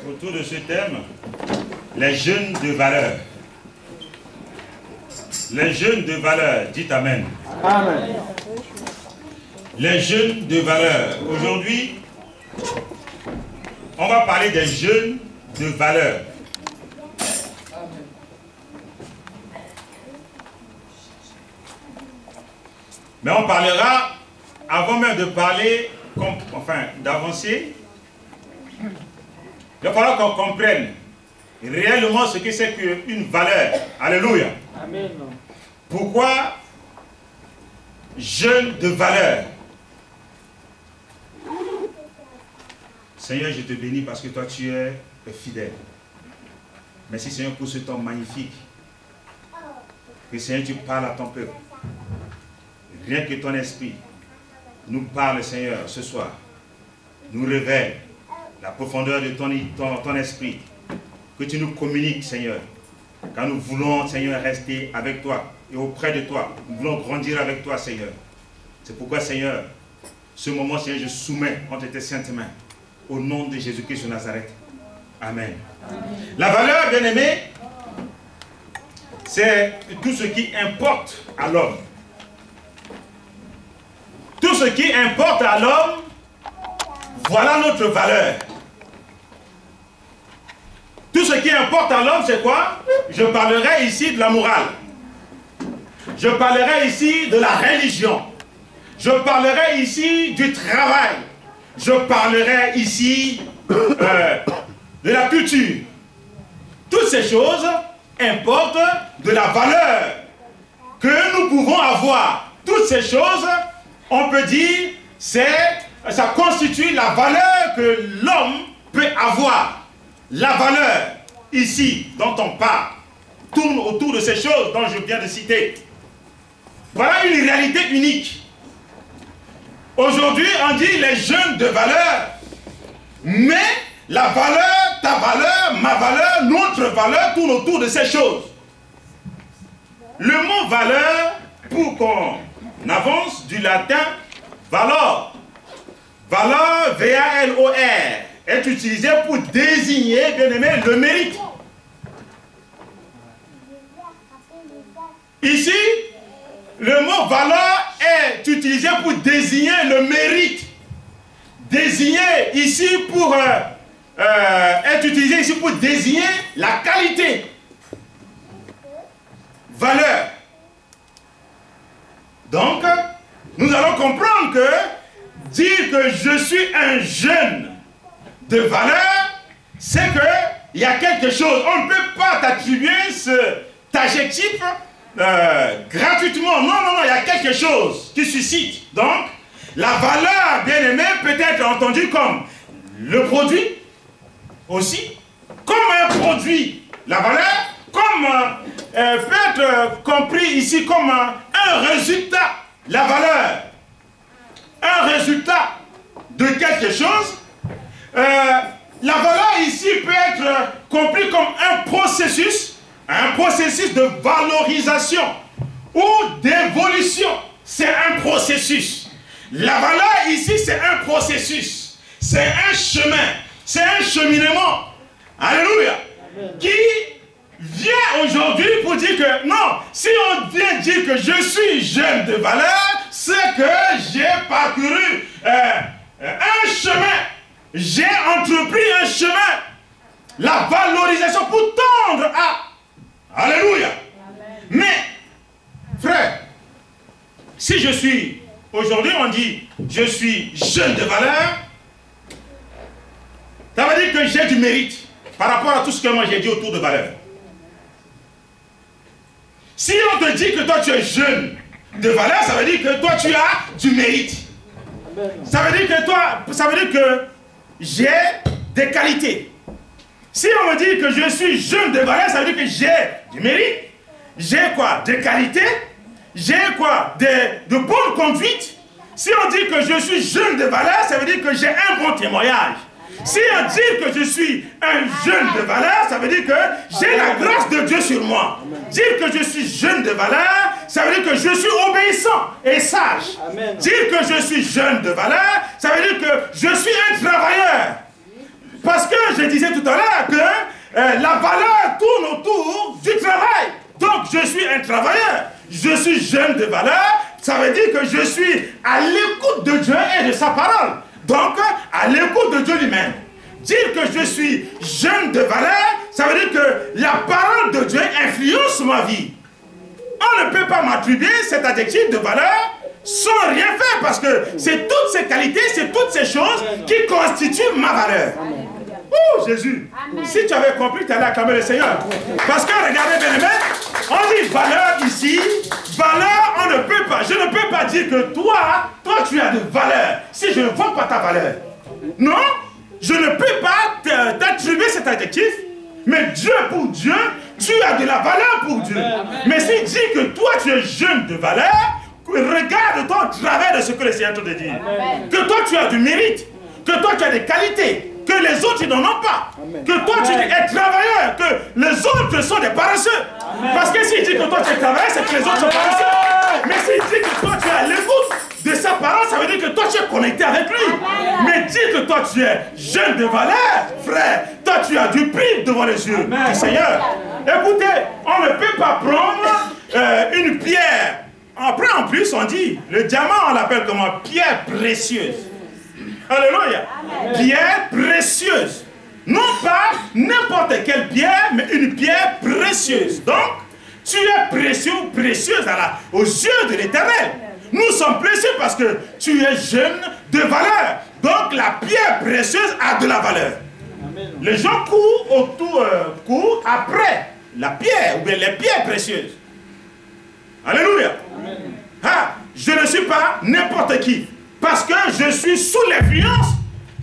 autour de ce thème, les jeunes de valeur. Les jeunes de valeur, dites Amen. Amen. Les jeunes de valeur. Aujourd'hui, on va parler des jeunes de valeur. Mais on parlera, avant même de parler, enfin d'avancer, il va falloir qu'on comprenne réellement ce que c'est qu'une valeur. Alléluia. Amen. Pourquoi jeunes de valeur? Seigneur, je te bénis parce que toi tu es fidèle. Merci Seigneur pour ce temps magnifique. Que Seigneur tu parles à ton peuple. Rien que ton esprit nous parle Seigneur ce soir. Nous révèle la profondeur de ton esprit. Que tu nous communiques Seigneur. Car nous voulons Seigneur rester avec toi et auprès de toi. Nous voulons grandir avec toi Seigneur. C'est pourquoi Seigneur, ce moment Seigneur je soumets entre tes saintes mains. Au nom de Jésus-Christ de Nazareth. Amen. Amen. La valeur, bien-aimée, c'est tout ce qui importe à l'homme. Tout ce qui importe à l'homme, voilà notre valeur. Tout ce qui importe à l'homme, c'est quoi? Je parlerai ici de la morale. Je parlerai ici de la religion. Je parlerai ici du travail. Je parlerai ici de la culture. Toutes ces choses importent de la valeur que nous pouvons avoir. Toutes ces choses, on peut dire, ça constitue la valeur que l'homme peut avoir. La valeur, ici, dont on parle, tourne autour de ces choses dont je viens de citer. Voilà une réalité unique. Aujourd'hui, on dit les jeunes de valeur, mais la valeur, ta valeur, ma valeur, notre valeur tourne autour de ces choses. Le mot valeur, pour qu'on avance du latin, valor, valeur, V-A-L-O-R, est utilisé pour désigner, bien aimé, le mérite. Ici, le mot valeur est utilisé pour désigner le mérite. Désigner ici pour est utilisé ici pour désigner la qualité. Valeur. Donc, nous allons comprendre que dire que je suis un jeune de valeur, c'est qu'il y a quelque chose. On ne peut pas t'attribuer cet adjectif gratuitement. Non, non, non, il y a quelque chose qui suscite. Donc, la valeur, bien aimée, peut être entendue comme le produit aussi, comme un produit. La valeur, comme peut être compris ici comme un résultat. La valeur, un résultat de quelque chose. La valeur ici peut être compris comme un processus de valorisation ou d'évolution. C'est un processus. La valeur ici, c'est un processus. C'est un chemin. C'est un cheminement. Alléluia. Amen. Qui vient aujourd'hui pour dire que non, si on vient dire que je suis jeune de valeur, c'est que j'ai parcouru un chemin. J'ai entrepris un chemin. La valorisation pour tendre à. Alléluia. Amen. Mais, frère, si je suis, aujourd'hui on dit, je suis jeune de valeur, ça veut dire que j'ai du mérite par rapport à tout ce que moi j'ai dit autour de valeur. Si on te dit que toi tu es jeune de valeur, ça veut dire que toi tu as du mérite. Ça veut dire que j'ai des qualités. Si on me dit que je suis jeune de valeur, ça veut dire que j'ai du mérite. J'ai quoi? Des qualités. J'ai quoi? De bonne conduite. Si on dit que je suis jeune de valeur, ça veut dire que j'ai un bon témoignage. Si on dit que je suis un jeune de valeur, ça veut dire que j'ai la grâce de Dieu sur moi. Dire que je suis jeune de valeur, ça veut dire que je suis obéissant et sage. Dire que je suis jeune de valeur, ça veut dire que je suis un travailleur. Parce que je disais tout à l'heure que la valeur tourne autour du travail. Donc je suis un travailleur. Je suis jeune de valeur. Ça veut dire que je suis à l'écoute de Dieu et de sa parole. Donc à l'écoute de Dieu lui-même. Dire que je suis jeune de valeur, ça veut dire que la parole de Dieu influence ma vie. On ne peut pas m'attribuer cet adjectif de valeur sans rien faire, parce que c'est toutes ces qualités, c'est toutes ces choses qui constituent ma valeur. Oh Jésus, si tu avais compris, tu allais acclamer le Seigneur. Parce que regardez bien aimé, on dit valeur ici, valeur on ne peut pas. Je ne peux pas dire que toi tu as de valeur, si je ne vois pas ta valeur. Non, je ne peux pas t'attribuer cet adjectif, mais Dieu pour Dieu, tu as de la valeur pour Dieu. Mais s'il dit que toi tu es jeune de valeur, regarde-toi au travers de ce que le Seigneur te dit. Que toi tu as du mérite, que toi tu as des qualités, que les autres n'en ont pas. Que toi tu es travailleur, que les autres sont des paresseux. Parce que s'il dit que toi tu es travailleur, c'est que les autres sont paresseux. Mais s'il dit que toi tu es à l'écoute de sa parole, ça veut dire que toi tu es connecté avec lui. Mais dis que toi tu es jeune de valeur, frère. Toi tu as du prix devant les yeux du Seigneur. Écoutez, on ne peut pas prendre une pierre. Après, en plus, on dit, le diamant, on l'appelle comment? Pierre précieuse. Alléluia. Pierre précieuse. Non pas n'importe quelle pierre, mais une pierre précieuse. Donc, tu es précieux ou précieuse aux yeux de l'Éternel. Nous sommes précieux parce que tu es jeune de valeur. Donc, la pierre précieuse a de la valeur. Les gens courent après la pierre, ou bien les pierres précieuses. Alléluia. Ah, je ne suis pas n'importe qui. Parce que je suis sous l'influence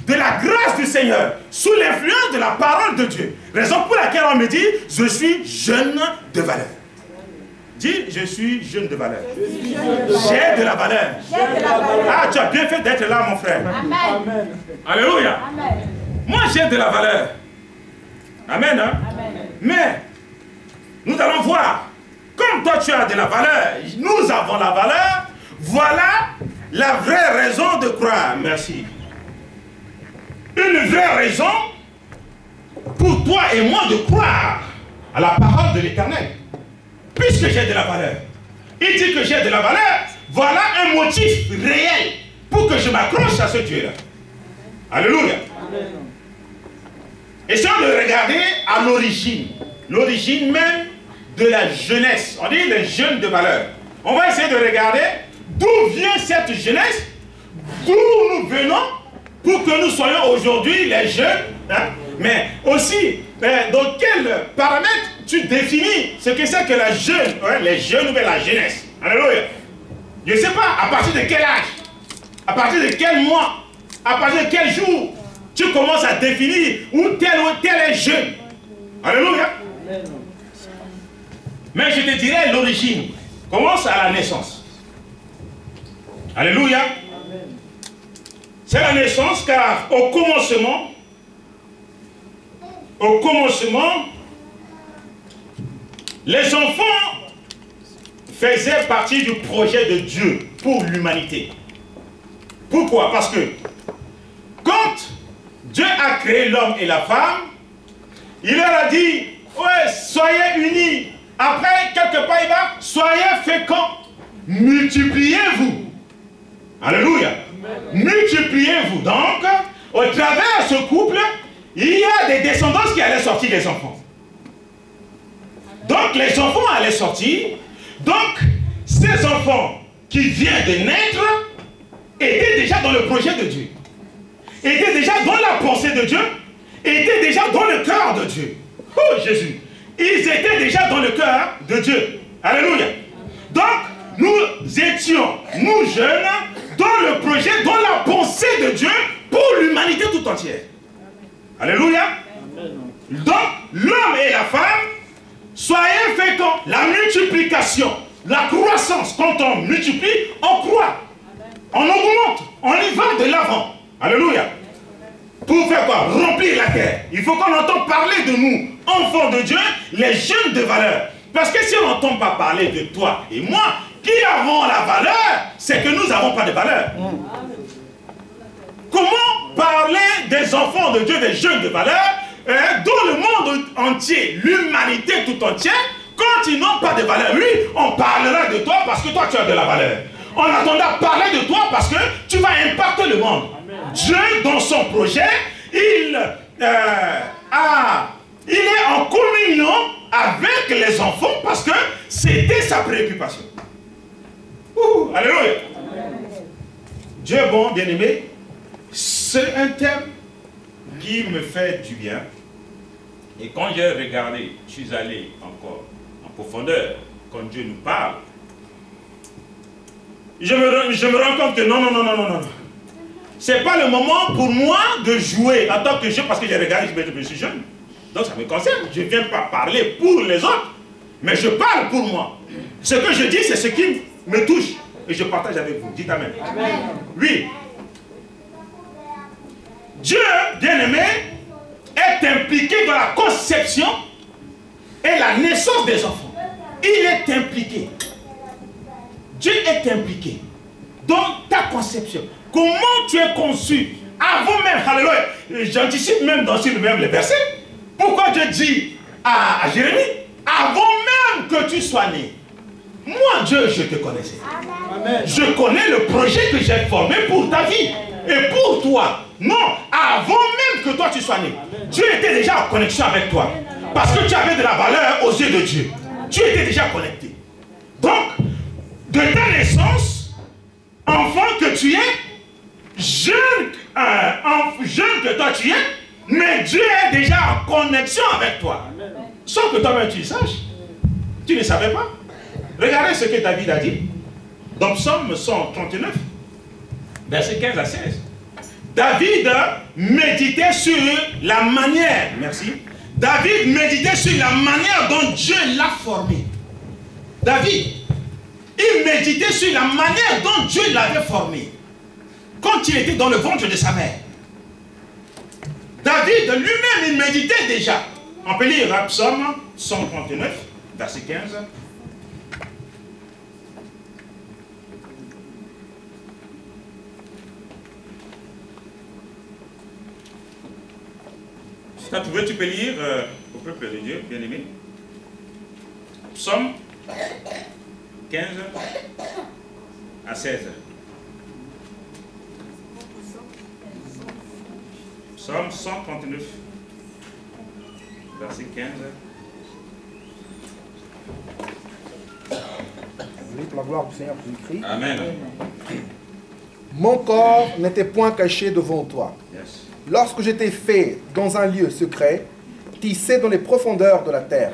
de la grâce du Seigneur. Sous l'influence de la parole de Dieu. Raison pour laquelle on me dit, je suis jeune de valeur. Dis, je suis jeune de valeur. J'ai de la valeur. Ah, tu as bien fait d'être là, mon frère. Amen. Alléluia. Amen. Moi, j'ai de la valeur. Amen. Hein? Amen. Mais, nous allons voir. Comme toi tu as de la valeur, nous avons la valeur, voilà la vraie raison de croire. Merci. Une vraie raison pour toi et moi de croire à la parole de l'Éternel. Puisque j'ai de la valeur. Il dit que j'ai de la valeur, voilà un motif réel pour que je m'accroche à ce Dieu-là. Alléluia. Essayons de regarder à l'origine même de la jeunesse. On dit les jeunes de valeur. On va essayer de regarder d'où vient cette jeunesse, d'où nous venons pour que nous soyons aujourd'hui les jeunes, hein? Mais aussi dans quel paramètre tu définis ce que c'est que la jeune, hein? Les jeunes ou bien la jeunesse. Alléluia. Je ne sais pas à partir de quel âge, à partir de quel mois, à partir de quel jour tu commences à définir où tel est jeune. Alléluia. Mais je te dirais l'origine commence à la naissance. Alléluia. C'est la naissance car au commencement, les enfants faisaient partie du projet de Dieu pour l'humanité. Pourquoi? Parce que quand Dieu a créé l'homme et la femme, il leur a dit, ouais, soyez unis. Après, quelque part, il va, soyez féconds, multipliez-vous. Alléluia. Multipliez-vous. Donc, au travers de ce couple, il y a des descendances qui allaient sortir des enfants. Donc, les enfants allaient sortir. Donc, ces enfants qui viennent de naître étaient déjà dans le projet de Dieu. Étaient déjà dans la pensée de Dieu. Étaient déjà dans le cœur de Dieu. Oh, Jésus. Ils étaient déjà dans le cœur de Dieu. Alléluia. Donc, nous étions, nous jeunes, dans le projet, dans la pensée de Dieu pour l'humanité tout entière. Alléluia. Donc, l'homme et la femme, soyez féconds. La multiplication, la croissance, quand on multiplie, on croît. On augmente, on y va de l'avant. Alléluia. Pour faire quoi? Remplir la terre. Il faut qu'on entende parler de nous, enfants de Dieu, les jeunes de valeur. Parce que si on n'entend pas parler de toi et moi, qui avons la valeur, c'est que nous n'avons pas de valeur. Comment parler des enfants de Dieu, des jeunes de valeur, dans le monde entier, l'humanité tout entière, quand ils n'ont pas de valeur, oui, on parlera de toi parce que toi tu as de la valeur. On attendra parler de toi parce que tu vas impacter le monde. Amen. Dieu, dans son projet, il est en communion avec les enfants parce que c'était sa préoccupation. Alléluia. Dieu est bon, bien-aimé. C'est un thème qui me fait du bien. Et quand j'ai regardé, je suis allé encore en profondeur, quand Dieu nous parle, je me rends compte que non. C'est pas le moment pour moi de jouer en tant que jeune, parce que j'ai regardé, je suis jeune. Donc ça me concerne. Je ne viens pas parler pour les autres, mais je parle pour moi. Ce que je dis, c'est ce qui me touche. Et je partage avec vous. Dites Amen. Amen. Oui. Dieu, bien-aimé, est impliqué dans la conception et la naissance des enfants. Il est impliqué. Dieu est impliqué dans ta conception. Comment tu es conçu avant même, alléluia, j'anticipe même dans le même verset. Pourquoi Dieu dit à Jérémie, avant même que tu sois né, moi Dieu, je te connaissais. Amen. Je connais le projet que j'ai formé pour ta vie et pour toi. Non, avant même que toi tu sois né, Dieu était déjà en connexion avec toi. Parce que tu avais de la valeur aux yeux de Dieu. Tu étais déjà connecté. Donc, de ta naissance, enfant que tu es, jeune que toi tu es, mais Dieu est déjà en connexion avec toi. Sans que toi-même tu le saches. Tu ne savais pas. Regardez ce que David a dit dans Psaume 139, versets 15 à 16. David méditait sur la manière, merci. David méditait sur la manière dont Dieu l'a formé. David, il méditait sur la manière dont Dieu l'avait formé. Quand il était dans le ventre de sa mère. David lui-même, il méditait déjà. On peut lire Psaume 139, verset 15. Si tu as trouvé, tu peux lire au peuple de Dieu, bien-aimé. Psaume 15 à 16. Psaume 139, verset 15. Pour la gloire du Seigneur, vous écrit. Amen. Mon corps n'était point caché devant toi. Yes. Lorsque j'étais fait dans un lieu secret, tissé dans les profondeurs de la terre.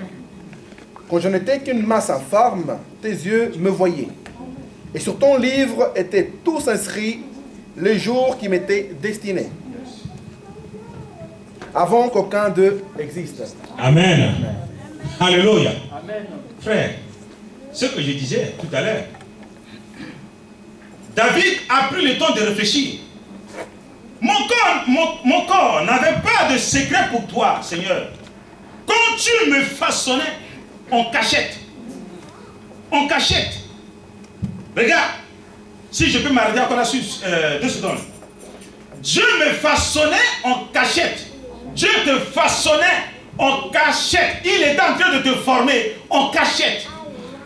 Quand je n'étais qu'une masse informe, tes yeux me voyaient. Et sur ton livre étaient tous inscrits les jours qui m'étaient destinés, avant qu'aucun d'eux existe. Amen. Alléluia. Amen. Frère, ce que je disais tout à l'heure, David a pris le temps de réfléchir. Mon corps n'avait pas de secret pour toi, Seigneur. Quand tu me façonnais en cachette, regarde, si je peux m'arrêter encore là-dessus 2 secondes. Dieu me façonnait en cachette. Dieu te façonnait en cachette. Il est en train de te former en cachette.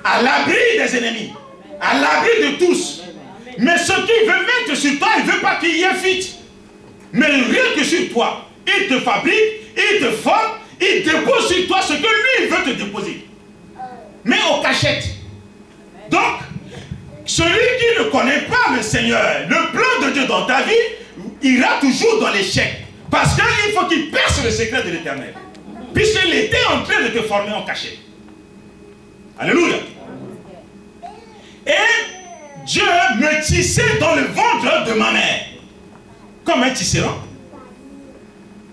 À l'abri des ennemis. À l'abri de tous. Mais ce qu'il veut mettre sur toi, il ne veut pas qu'il y ait fuite. Mais rien que sur toi. Il te fabrique, il te forme, il dépose sur toi ce que lui veut te déposer. Mais en cachette. Donc, celui qui ne connaît pas le Seigneur, le plan de Dieu dans ta vie, ira toujours dans l'échec. Parce qu'il faut qu'il perce le secret de l'Éternel. Puisqu'il était en train de te former en cachette. Alléluia. Et Dieu me tissait dans le ventre de ma mère. Comme un tisserand.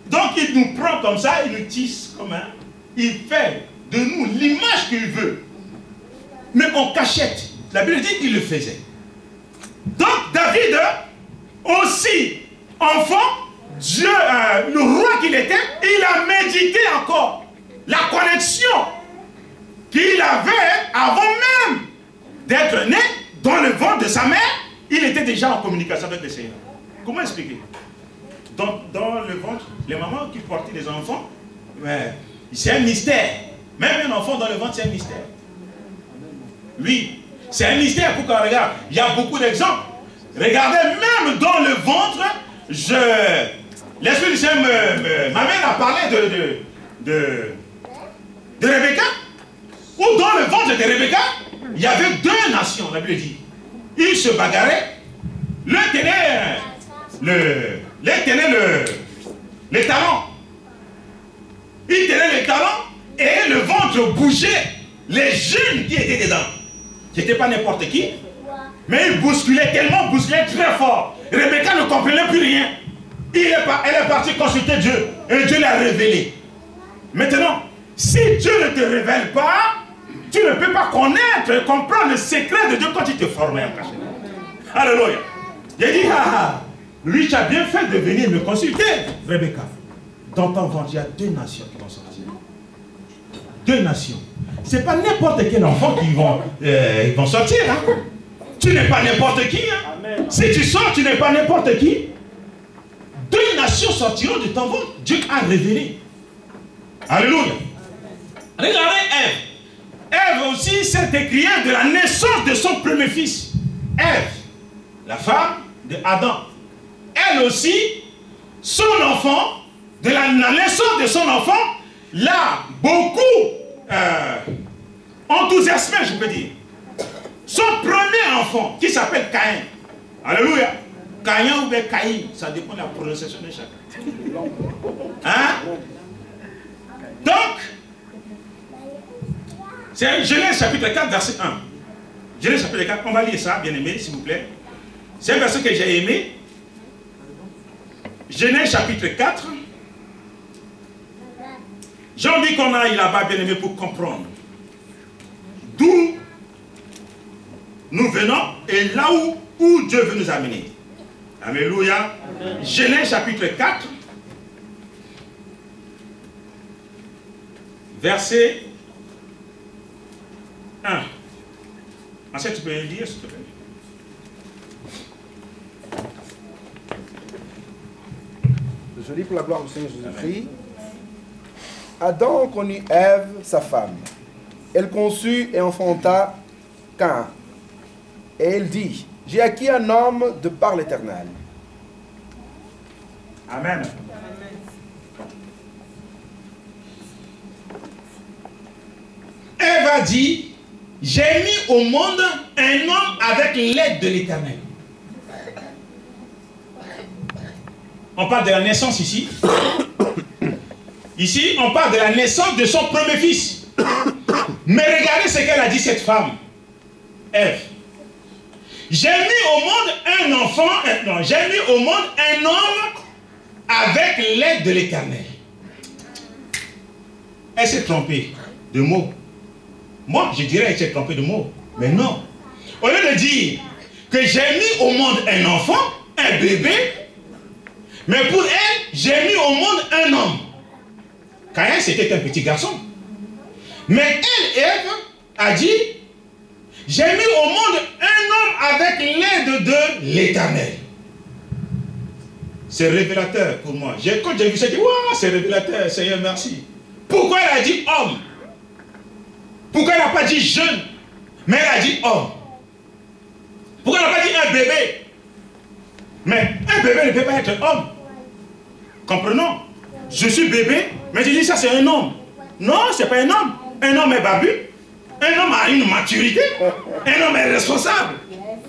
Donc il nous prend comme ça, il nous tisse comme un. Il fait de nous l'image qu'il veut. Mais en cachette. La Bible dit qu'il le faisait. Donc David, aussi enfant, Dieu, le roi qu'il était, il a médité encore la connexion qu'il avait avant même d'être né dans le ventre de sa mère. Il était déjà en communication avec le Seigneur. Comment expliquer? dans le ventre, les mamans qui portaient les enfants, c'est un mystère. Même un enfant dans le ventre, c'est un mystère. Oui, c'est un mystère. Pourquoi? Regarde, il y a beaucoup d'exemples. Regardez, même dans le ventre, l'Esprit du Seigneur m'amène à parler de Rebecca. Ou dans le ventre de Rebecca, il y avait deux nations, la Bible dit. Ils se bagarraient. L'un tenait les talons. Il tenait les talons et le ventre bougeait. Les jeunes qui étaient dedans. Ce n'était pas n'importe qui. Mais il bousculait tellement, bousculait très fort. Rebecca ne comprenait plus rien. Elle est partie consulter Dieu. Et Dieu l'a révélé. Maintenant, si Dieu ne te révèle pas, tu ne peux pas connaître et comprendre le secret de Dieu quand il te formait en cachette. Alléluia. J'ai dit, lui, tu as bien fait de venir me consulter, Rebecca. Dans ton ventre, il y a deux nations qui vont sortir. Deux nations. Ce n'est pas n'importe quel enfant qui vont sortir. Hein. Tu n'es pas n'importe qui. Hein. Si tu sors, tu n'es pas n'importe qui. Deux nations sortiront de ton ventre. Dieu a révélé. Alléluia. Regardez Ève. Ève aussi s'est écriée de la naissance de son premier fils. Ève, la femme de Adam. Elle aussi, son enfant, de la naissance de son enfant, l'a beaucoup enthousiasmé, je peux dire. Son premier enfant, qui s'appelle Caïn. Alléluia. Caïn ou bien Caïn, ça dépend de la prononciation de chacun. Hein? Donc, c'est Genèse chapitre 4, verset 1. Genèse chapitre 4, on va lire ça, bien aimé, s'il vous plaît. C'est un verset que j'ai aimé. Genèse chapitre 4. J'ai envie qu'on aille là-bas, bien aimé, pour comprendre d'où nous venons et là où Dieu veut nous amener. Alléluia. Genèse chapitre 4, verset 1. Ensuite, tu peux le lire, s'il te plaît. Je lis pour la gloire du Seigneur Jésus-Christ. Adam connut Ève, sa femme. Elle conçut et enfanta Caïn. Et elle dit, j'ai acquis un homme de par l'Éternel. Amen. Ève a dit, j'ai mis au monde un homme avec l'aide de l'Éternel. On parle de la naissance ici. Ici, on parle de la naissance de son premier fils. Mais regardez ce qu'elle a dit, cette femme. Ève. J'ai mis au monde un enfant, non, j'ai mis au monde un homme avec l'aide de l'Éternel. Elle s'est trompée de mots. Moi, je dirais qu'elle s'est trompée de mots. Mais non. Au lieu de dire que j'ai mis au monde un enfant, un bébé, mais pour elle, j'ai mis au monde un homme. Caïn, c'était un petit garçon. Mais elle, Ève, a dit, j'ai mis au monde un homme avec l'aide de l'Éternel. C'est révélateur pour moi. Quand j'ai vu ça, j'ai dit, waouh, c'est révélateur, Seigneur, merci. Pourquoi elle a dit homme? Pourquoi elle n'a pas dit jeune? Mais elle a dit homme. Pourquoi elle n'a pas dit un bébé? Mais un bébé ne peut pas être homme. Comprenons. Je suis bébé, mais je dis ça c'est un homme. Non, ce n'est pas un homme. Un homme est babu. Un homme a une maturité. Un homme est responsable.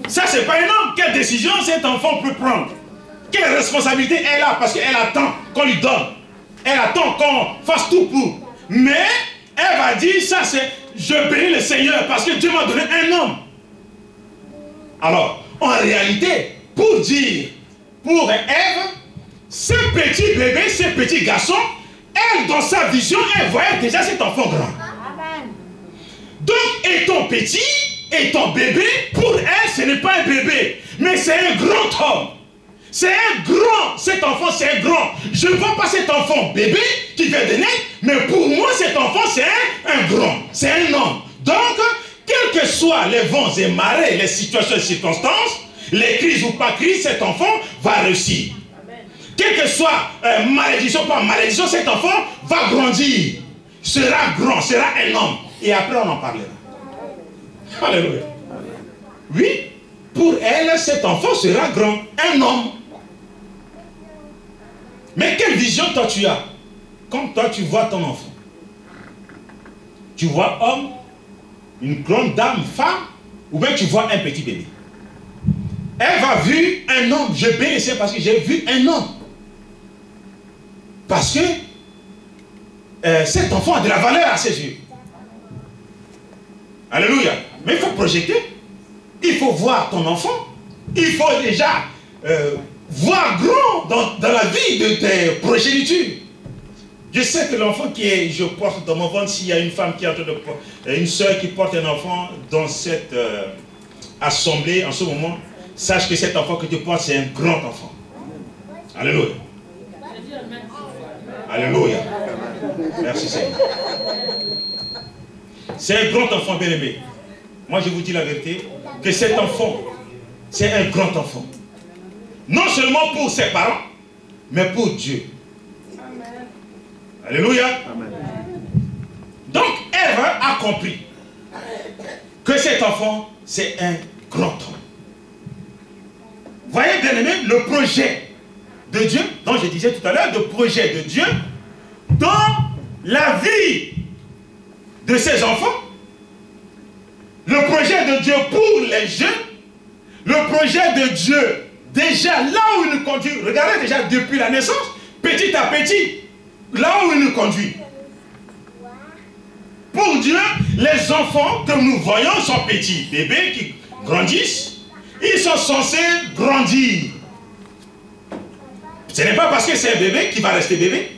Ça, c'est pas un homme. Quelle décision cet enfant peut prendre? Quelle responsabilité elle a? Parce qu'elle attend qu'on lui donne. Elle attend qu'on fasse tout pour. Mais elle va dire, ça c'est, je bénis le Seigneur parce que Dieu m'a donné un homme. Alors, en réalité, pour dire, pour Ève, ce petit bébé, ce petit garçon, elle, dans sa vision, elle voyait déjà cet enfant grand. Amen. Donc, étant petit, étant bébé, pour elle, ce n'est pas un bébé, mais c'est un grand homme. C'est un grand, cet enfant, c'est un grand. Je ne vois pas cet enfant bébé qui vient de naître, mais pour moi, cet enfant, c'est un grand. C'est un homme. Donc, quels que soient les vents et marées, les situations et circonstances, les crises ou pas crises, cet enfant va réussir. quelle que soit malédiction, pas malédiction, cet enfant va grandir, sera grand, sera un homme. Et après, on en parlera. Alléluia. Oui, pour elle, cet enfant sera grand, un homme. Mais quelle vision toi tu as? Quand toi tu vois ton enfant, tu vois homme, une grande dame, femme, ou bien tu vois un petit bébé. Elle va voir un homme. Je bénis parce que j'ai vu un homme. Parce que cet enfant a de la valeur à ses yeux. Alléluia. Mais il faut projeter. Il faut voir ton enfant. Il faut déjà voir grand dans la vie de tes progénitures. Je sais que l'enfant que je porte dans mon ventre, s'il y a une femme qui est en train de une soeur qui porte un enfant dans cette assemblée en ce moment, sache que cet enfant que tu portes, c'est un grand enfant. Alléluia. Alléluia. Merci Seigneur. C'est un grand enfant bien-aimé. Moi je vous dis la vérité, que cet enfant, c'est un grand enfant. Non seulement pour ses parents, mais pour Dieu. Alléluia. Amen. Donc Ève a compris que cet enfant, c'est un grand homme. Voyez bien aimé, le projet de Dieu, dont je disais tout à l'heure, le projet de Dieu dans la vie de ses enfants, le projet de Dieu pour les jeunes, le projet de Dieu déjà là où il nous conduit, regardez déjà depuis la naissance, petit à petit, là où il nous conduit. Pour Dieu, les enfants que nous voyons sont petits bébés qui grandissent. Ils sont censés grandir. Ce n'est pas parce que c'est un bébé qui va rester bébé.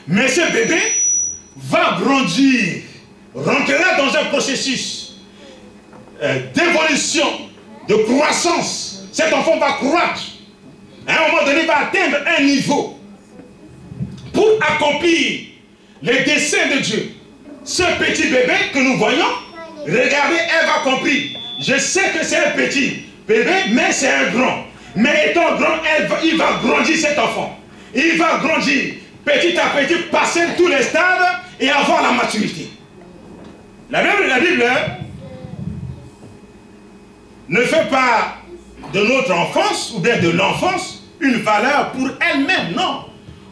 Mais ce bébé va grandir, rentrera dans un processus d'évolution, de croissance. Cet enfant va croître. À un moment donné, il va atteindre un niveau pour accomplir les desseins de Dieu. Ce petit bébé que nous voyons, regardez, Ève a compris. Je sais que c'est un petit bébé, mais c'est un grand. Mais étant grand, il va grandir cet enfant. Il va grandir petit à petit, passer tous les stades et avoir la maturité. La Bible ne fait pas de notre enfance ou bien de l'enfance une valeur pour elle-même, non.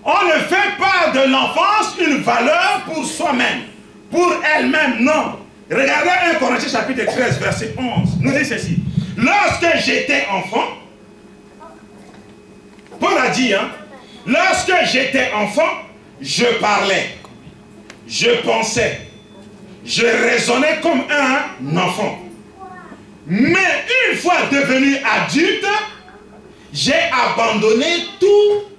On ne fait pas de l'enfance une valeur pour soi-même, pour elle-même, non. Regardez 1 Corinthiens chapitre 13, verset 11. Nous dit ceci. Lorsque j'étais enfant, Paul a dit, hein, lorsque j'étais enfant, je parlais, je pensais, je raisonnais comme un enfant. Mais une fois devenu adulte, j'ai abandonné tout